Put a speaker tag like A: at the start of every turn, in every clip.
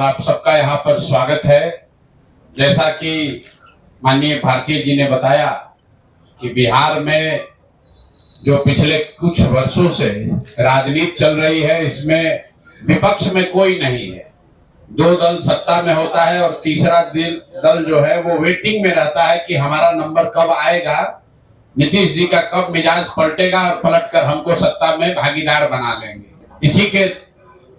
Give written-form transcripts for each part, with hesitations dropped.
A: आप सबका यहाँ पर स्वागत है। जैसा कि माननीय भारती जी ने बताया कि बिहार में जो पिछले कुछ वर्षों से राजनीति चल रही है, इसमें विपक्ष में कोई नहीं है। दो दल सत्ता में होता है और तीसरा दल जो है वो वेटिंग में रहता है कि हमारा नंबर कब आएगा, नीतीश जी का कब मिजाज पलटेगा और पलटकर हमको सत्ता में भागीदार बना लेंगे। इसी के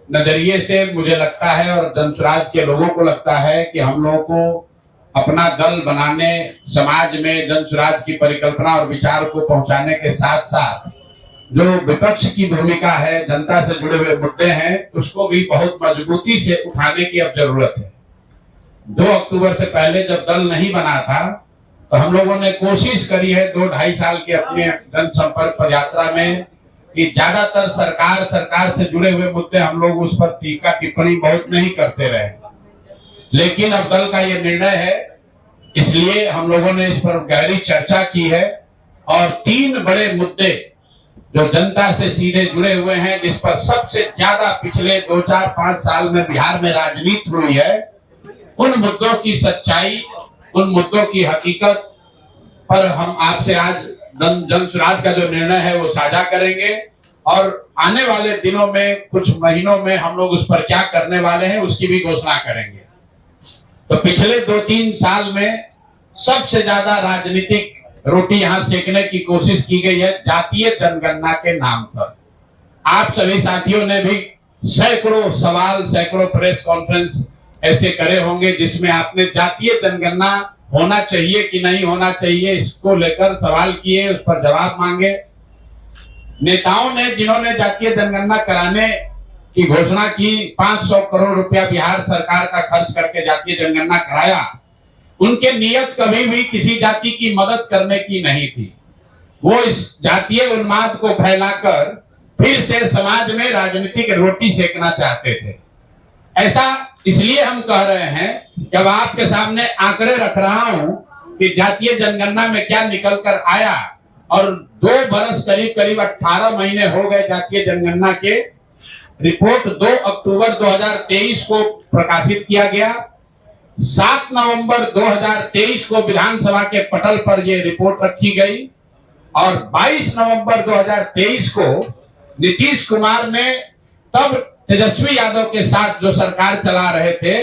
A: नजरिए से मुझे लगता है और जनसुराज के लोगों को लगता है कि हम लोगों को अपना दल बनाने, समाज में जनसुराज की परिकल्पना और विचार को पहुंचाने के साथ साथ जो विपक्ष की भूमिका है, जनता से जुड़े हुए मुद्दे हैं, उसको भी बहुत मजबूती से उठाने की अब जरूरत है। 2 अक्टूबर से पहले जब दल नहीं बना था तो हम लोगों ने कोशिश करी है 2-2.5 साल के अपने जनसंपर्क पदयात्रा में कि ज्यादातर सरकार से जुड़े हुए मुद्दे हम लोग उस पर टीका टिप्पणी बहुत नहीं करते रहे। लेकिन अब दल का ये निर्णय है, इसलिए हम लोगों ने इस पर गहरी चर्चा की है और 3 बड़े मुद्दे जो जनता से सीधे जुड़े हुए हैं, जिस पर सबसे ज्यादा पिछले 2-4-5 साल में बिहार में राजनीति हुई है, उन मुद्दों की सच्चाई, उन मुद्दों की हकीकत पर हम आपसे आज जनसुराज का जो निर्णय है वो साझा करेंगे और आने वाले दिनों में, कुछ महीनों में हम लोग उस पर क्या करने वाले हैं उसकी भी घोषणा करेंगे। तो पिछले 2-3 साल में सबसे ज्यादा राजनीतिक रोटी यहां सेकने की कोशिश की गई है जातीय जनगणना के नाम पर। आप सभी साथियों ने भी सैकड़ों सवाल, सैकड़ों प्रेस कॉन्फ्रेंस ऐसे करे होंगे जिसमें आपने जातीय जनगणना होना चाहिए कि नहीं होना चाहिए इसको लेकर सवाल किए, उस पर जवाब मांगे। नेताओं ने, जिन्होंने जातीय जनगणना कराने की घोषणा की, 500 करोड़ रुपया बिहार सरकार का खर्च करके जातीय जनगणना कराया, उनके नियत कभी भी किसी जाति की मदद करने की नहीं थी। वो इस जातीय उन्माद को फैलाकर फिर से समाज में राजनीतिक रोटी सेकना चाहते थे। ऐसा इसलिए हम कह रहे हैं, जब आपके सामने आंकड़े रख रहा हूं कि जातीय जनगणना में क्या निकल कर आया और 2 बरस करीब 18 महीने हो गए जातीय जनगणना के। रिपोर्ट 2 अक्टूबर 2023 को प्रकाशित किया गया। 7 नवंबर 2023 को विधानसभा के पटल पर यह रिपोर्ट रखी गई और 22 नवंबर 2023 को नीतीश कुमार ने, तब तेजस्वी यादव के साथ जो सरकार चला रहे थे,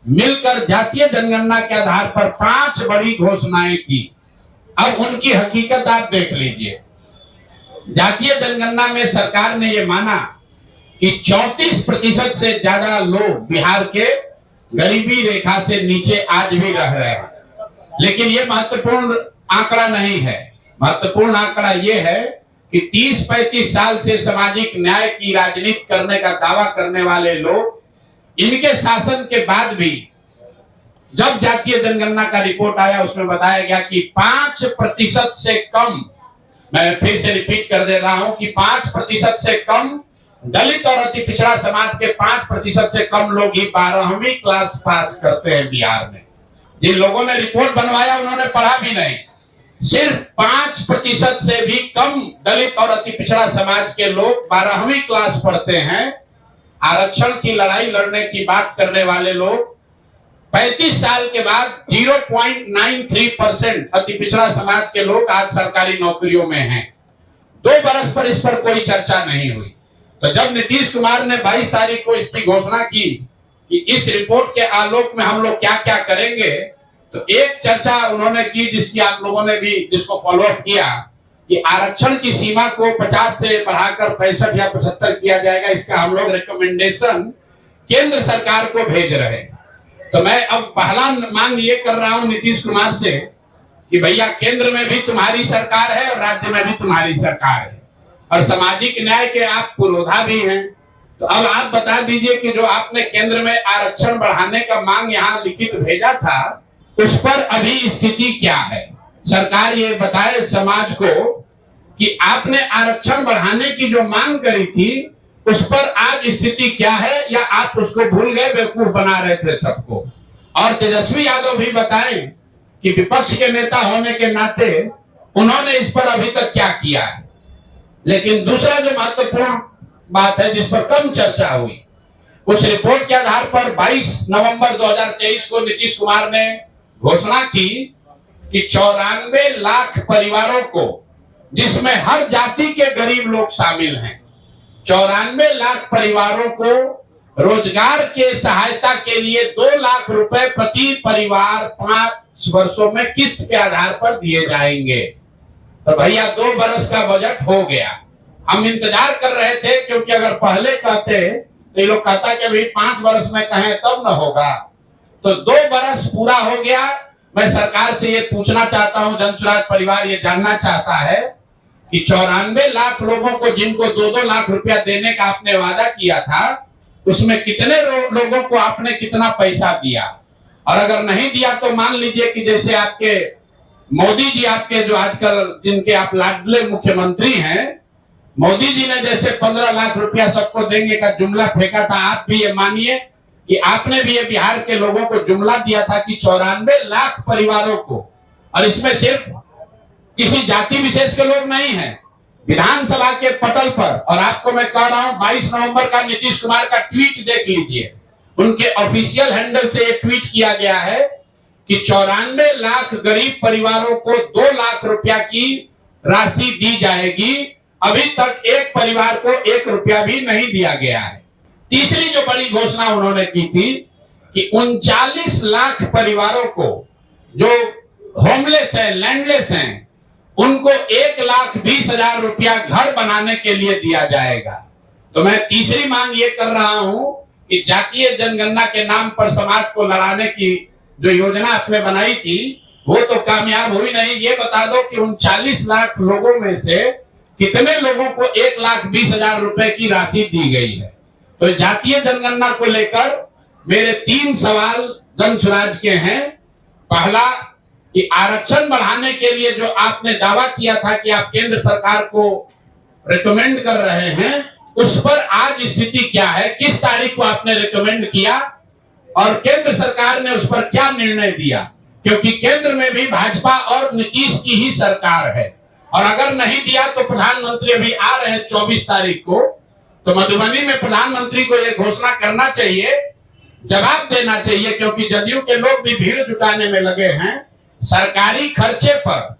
A: मिलकर जातीय जनगणना के आधार पर 5 बड़ी घोषणाएं की। अब उनकी हकीकत आप देख लीजिए। जातीय जनगणना में सरकार ने यह माना कि 34% से ज्यादा लोग बिहार के गरीबी रेखा से नीचे आज भी रह रहे हैं। लेकिन यह महत्वपूर्ण आंकड़ा नहीं है। महत्वपूर्ण आंकड़ा यह है कि 30-35 साल से सामाजिक न्याय की राजनीति करने का दावा करने वाले लोग, इनके शासन के बाद भी जब जातीय जनगणना का रिपोर्ट आया उसमें बताया गया कि 5% से कम, मैं फिर से रिपीट कर दे रहा हूं कि 5% से कम दलित और अति पिछड़ा समाज के 5% से कम लोग ही 12वीं क्लास पास करते हैं बिहार में। जिन लोगों ने रिपोर्ट बनवाया उन्होंने पढ़ा भी नहीं। सिर्फ 5% से भी कम दलित और अति पिछड़ा समाज के लोग 12वीं क्लास पढ़ते हैं। आरक्षण की लड़ाई लड़ने की बात करने वाले लोग 35 साल के बाद 0.93% अति पिछड़ा समाज के लोग आज सरकारी नौकरियों में हैं। 2 बरस पर इस पर कोई चर्चा नहीं हुई। तो जब नीतीश कुमार ने 22 तारीख को इसकी घोषणा की कि इस रिपोर्ट के आलोक में हम लोग क्या क्या करेंगे, तो एक चर्चा उन्होंने की जिसकी आप लोगों ने भी जिसको फॉलोअप किया कि आरक्षण की सीमा को 50 से बढ़ाकर 65 या 75 किया जाएगा। इसका हम लोग रिकमेंडेशन केंद्र सरकार को भेज रहे हैं। तो मैं अब पहला मांग ये कर रहा हूं नीतीश कुमार से कि भैया, केंद्र में भी तुम्हारी सरकार है और राज्य में भी तुम्हारी सरकार है और सामाजिक न्याय के आप पुरोधा भी हैं। तो अब आप बता दीजिए कि जो आपने केंद्र में आरक्षण बढ़ाने का मांग यहाँ लिखित भेजा था, उस पर अभी स्थिति क्या है। सरकार ये बताए समाज को कि आपने आरक्षण बढ़ाने की जो मांग करी थी उस पर आज स्थिति क्या है, या आप उसको भूल गए, बेवकूफ बना रहे थे सबको। और तेजस्वी यादव भी बताएं कि विपक्ष के नेता होने के नाते उन्होंने इस पर अभी तक क्या किया है। लेकिन दूसरा जो महत्वपूर्ण बात है जिस पर कम चर्चा हुई, उस रिपोर्ट के आधार पर 22 नवंबर 2023 को नीतीश कुमार ने घोषणा की कि 94 लाख परिवारों को, जिसमें हर जाति के गरीब लोग शामिल हैं, 94 लाख परिवारों को रोजगार के सहायता के लिए 2 लाख रुपए प्रति परिवार 5 वर्षों में किस्त के आधार पर दिए जाएंगे। तो भैया 2 बरस का बजट हो गया। हम इंतजार कर रहे थे, क्योंकि अगर पहले कहते तो ये लोग कहता कि अभी 5 बरस में कहें तब न होगा। तो 2 बरस पूरा हो गया। मैं सरकार से ये पूछना चाहता हूं, जनसुराज परिवार ये जानना चाहता है कि 94 लाख लोगों को, जिनको 2-2 लाख रुपया देने का आपने वादा किया था, उसमें कितने लोगों को आपने कितना पैसा दिया? और अगर नहीं दिया तो मान लीजिए कि जैसे आपके मोदी जी, आपके जो आजकल जिनके आप लाडले मुख्यमंत्री हैं, मोदी जी ने जैसे 15 लाख रुपया सबको देंगे का जुमला फेंका था, आप भी ये मानिए कि आपने भी ये बिहार के लोगों को जुमला दिया था कि 94 लाख परिवारों को, और इसमें सिर्फ किसी जाति विशेष के लोग नहीं हैं, विधानसभा के पटल पर। और आपको मैं कह रहा हूं, 22 नवंबर का नीतीश कुमार का ट्वीट देख लीजिए, उनके ऑफिशियल हैंडल से ये ट्वीट किया गया है कि 94 लाख गरीब परिवारों को 2 लाख रुपया की राशि दी जाएगी। अभी तक एक परिवार को 1 रुपया भी नहीं दिया गया है। तीसरी जो बड़ी घोषणा उन्होंने की थी कि 39 लाख परिवारों को जो होमलेस है, लैंडलेस हैं, उनको 1,20,000 रुपया घर बनाने के लिए दिया जाएगा। तो मैं तीसरी मांग ये कर रहा हूं कि जातीय जनगणना के नाम पर समाज को लड़ाने की जो योजना आपने बनाई थी, वो तो कामयाब हुई नहीं। ये बता दो कि 39 लाख लोगों में से कितने लोगों को 1,20,000 रुपए की राशि दी गई है। तो जातीय जनगणना को लेकर मेरे 3 सवाल जनसुराज के हैं। पहला कि आरक्षण बढ़ाने के लिए जो आपने दावा किया था कि आप केंद्र सरकार को रिकमेंड कर रहे हैं, उस पर आज स्थिति क्या है? किस तारीख को आपने रिकमेंड किया और केंद्र सरकार ने उस पर क्या निर्णय दिया? क्योंकि केंद्र में भी भाजपा और नीतीश की ही सरकार है, और अगर नहीं दिया तो प्रधानमंत्री अभी आ रहे हैं 24 तारीख को, तो मधुबनी में प्रधानमंत्री को यह घोषणा करना चाहिए, जवाब देना चाहिए, क्योंकि जदयू के लोग भी भीड़ जुटाने में लगे हैं। सरकारी खर्चे पर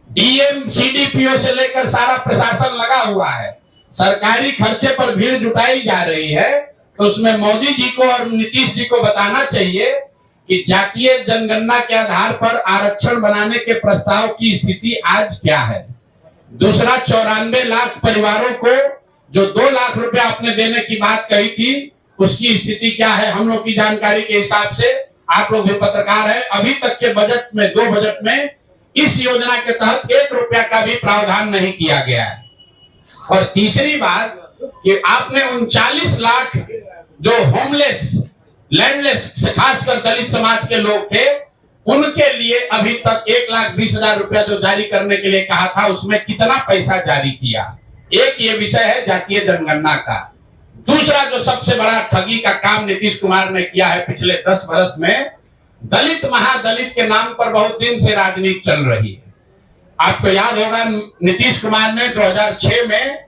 A: डीएम सीडीपीओ से लेकर सारा प्रशासन लगा हुआ है, सरकारी खर्चे पर भीड़ जुटाई जा रही है। तो उसमें मोदी जी को और नीतीश जी को बताना चाहिए कि जातीय जनगणना के आधार पर आरक्षण बनाने के प्रस्ताव की स्थिति आज क्या है। दूसरा, 94 लाख परिवारों को जो 2 लाख रुपया आपने देने की बात कही थी, उसकी स्थिति क्या है? हम लोग की जानकारी के हिसाब से, आप लोग भी पत्रकार हैं, अभी तक के बजट में, 2 बजट में इस योजना के तहत 1 रुपया का भी प्रावधान नहीं किया गया है। और तीसरी बात कि आपने 39 लाख जो होमलेस, लैंडलेस, खासकर दलित समाज के लोग थे, उनके लिए अभी तक 1,20,000 रुपया जो जारी करने के लिए कहा था, उसमें कितना पैसा जारी किया? एक ये विषय है जातीय जनगणना का। दूसरा जो सबसे बड़ा ठगी का काम नीतीश कुमार ने किया है पिछले 10 वर्ष में, दलित महादलित के नाम पर बहुत दिन से राजनीति चल रही है। आपको याद होगा, नीतीश कुमार ने 2006 में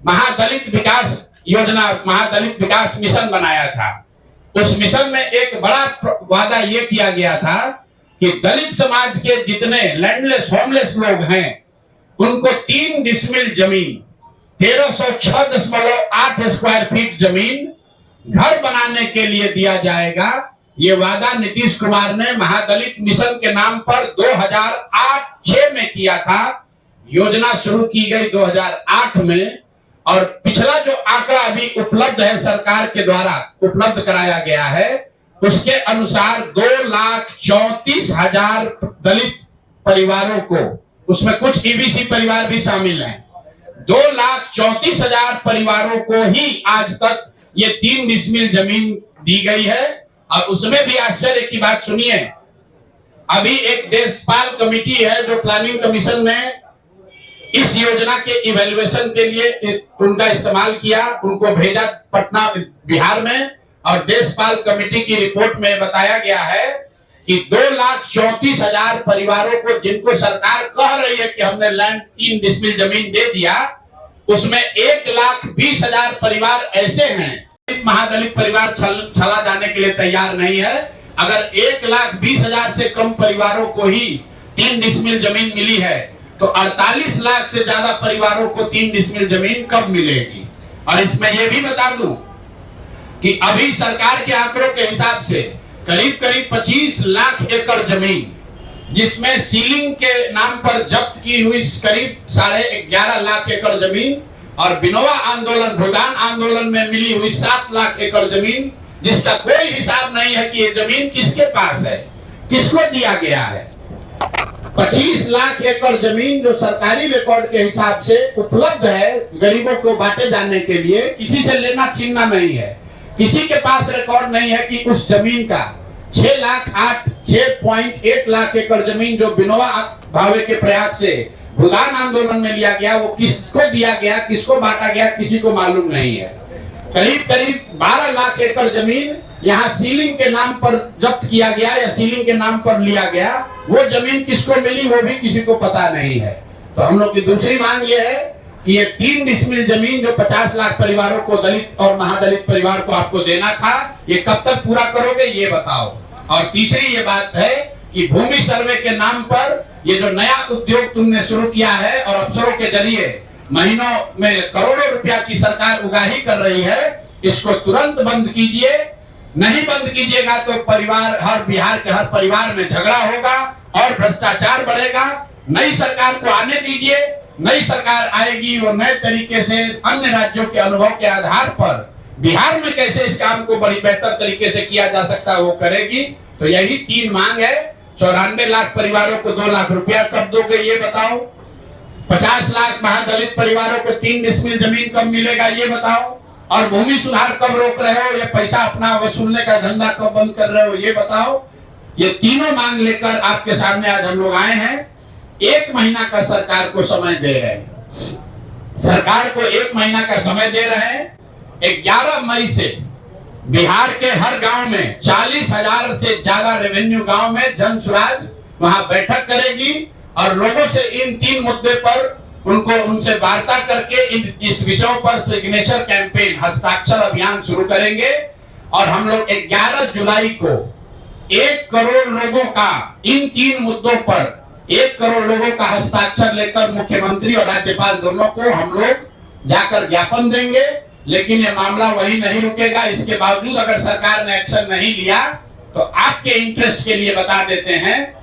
A: महादलित विकास योजना, महादलित विकास मिशन बनाया था। उस मिशन में एक बड़ा वादा ये किया गया था कि दलित समाज के जितने लैंडलेस, होमलेस लोग हैं, उनको 3 डिसमिल जमीन, 1306.8 स्क्वायर फीट जमीन घर बनाने के लिए दिया जाएगा। ये वादा नीतीश कुमार ने महादलित मिशन के नाम पर 2008-06 में किया था। योजना शुरू की गई 2008 में, और पिछला जो आंकड़ा अभी उपलब्ध है, सरकार के द्वारा उपलब्ध कराया गया है, उसके अनुसार 2,34,000 दलित परिवारों को, उसमें कुछ ईबीसी परिवार भी शामिल हैं, 2,34,000 परिवारों को ही आज तक ये 3 डिसमिल जमीन दी गई है। और उसमें भी आश्चर्य की बात सुनिए, अभी एक देशपाल कमेटी है जो प्लानिंग कमीशन ने इस योजना के इवैल्यूएशन के लिए उनका इस्तेमाल किया, उनको भेजा पटना, बिहार में, और देशपाल कमेटी की रिपोर्ट में बताया गया है कि 2,34,000 परिवारों को, जिनको सरकार कह रही है कि हमने लैंड 3 डिसमिल जमीन दे दिया, उसमें 1,20,000 परिवार ऐसे हैं महादलित परिवार चला जाने के लिए तैयार नहीं है। अगर 1,20,000 से कम परिवारों को ही 3 डिसमिल जमीन मिली है तो 48 लाख से ज्यादा परिवारों को 3 डिसमिल जमीन कब मिलेगी। और इसमें यह भी बता दूं कि अभी सरकार के आंकड़ों के हिसाब से करीब 25 लाख एकड़ जमीन, जिसमें सीलिंग के नाम पर जब्त की हुई करीब 11.5 लाख एकड़ जमीन और बिनोवा आंदोलन, भूदान आंदोलन में मिली हुई 7 लाख एकड़ जमीन, जिसका कोई हिसाब नहीं है कि ये जमीन किसके पास है, किसको दिया गया है। 25 लाख एकड़ जमीन जो सरकारी रिकॉर्ड के हिसाब से उपलब्ध है गरीबों को बांटे जाने के लिए, किसी से लेना छीनना नहीं है। किसी के पास रिकॉर्ड नहीं है कि उस जमीन का 6.8 लाख एकड़ जमीन जो बिनोवा भावे के प्रयास से भूदान आंदोलन में लिया गया, वो किसको दिया गया, किसको बांटा गया, किसी को मालूम नहीं है। करीब 12 लाख एकड़ जमीन यहाँ सीलिंग के नाम पर जब्त किया गया या सीलिंग के नाम पर लिया गया, वो जमीन किसको मिली वो भी किसी को पता नहीं है। तो हम लोग की दूसरी मांग ये है कि ये 3 डिसमिल जमीन जो 50 लाख परिवारों को, दलित और महादलित परिवार को आपको देना था, ये कब तक पूरा करोगे ये बताओ। और तीसरी ये बात है कि भूमि सर्वे के नाम पर ये जो नया उद्योग तुमने शुरू किया है और अफसरों के जरिए महीनों में करोड़ों रुपया की सरकार उगाही कर रही है, इसको तुरंत बंद कीजिए। नहीं बंद कीजिएगा तो बिहार के हर परिवार में झगड़ा होगा और भ्रष्टाचार बढ़ेगा। नई सरकार को आने दीजिए, नई सरकार आएगी, वो नए तरीके से अन्य राज्यों के अनुभव के आधार पर बिहार में कैसे इस काम को बड़ी बेहतर तरीके से किया जा सकता है वो करेगी। तो यही 3 मांग है। 94 लाख परिवारों को 2 लाख रुपया कब दोगे ये बताओ। 50 लाख महादलित परिवारों को 3 डिसमिल जमीन कब मिलेगा ये बताओ। और भूमि सुधार कब रोक रहे हो, ये पैसा अपना वसूलने का धंधा कब बंद कर रहे हो ये बताओ। ये तीनों मांग लेकर आपके सामने आज हम लोग आए हैं। 1 महीना का सरकार को समय दे रहे हैं, सरकार को 1 महीना का समय दे रहे हैं। 11 मई से बिहार के हर गांव में 40,000 से ज्यादा रेवेन्यू गांव में जन सुराज वहां बैठक करेगी और लोगों से इन 3 मुद्दे पर उनसे वार्ता करके इस विषयों पर सिग्नेचर कैंपेन, हस्ताक्षर अभियान शुरू करेंगे। और हम लोग 11 जुलाई को 1 करोड़ लोगों का इन 3 मुद्दों पर 1 करोड़ लोगों का हस्ताक्षर लेकर मुख्यमंत्री और राज्यपाल दोनों को हम लोग जाकर ज्ञापन देंगे। लेकिन ये मामला वही नहीं रुकेगा। इसके बावजूद अगर सरकार ने एक्शन नहीं लिया तो आपके इंटरेस्ट के लिए बता देते हैं,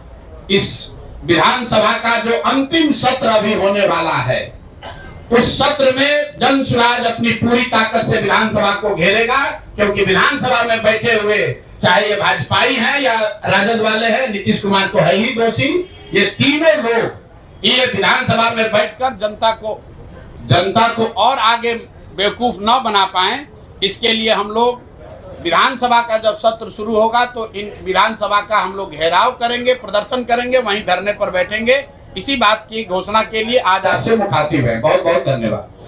A: इस विधानसभा का जो अंतिम सत्र अभी होने वाला है, उस सत्र में जन सुराज अपनी पूरी ताकत से विधानसभा को घेरेगा। क्योंकि विधानसभा में बैठे हुए चाहे ये भाजपाई हैं या राजद वाले हैं, नीतीश कुमार तो है ही दोषी, ये तीनों लोग ये विधानसभा में बैठकर जनता को और आगे बेवकूफ न बना पाए, इसके लिए हम लोग विधानसभा का जब सत्र शुरू होगा तो इन विधानसभा का हम लोग घेराव करेंगे, प्रदर्शन करेंगे, वहीं धरने पर बैठेंगे। इसी बात की घोषणा के लिए आज आपसे मुखातिब है। बहुत बहुत धन्यवाद।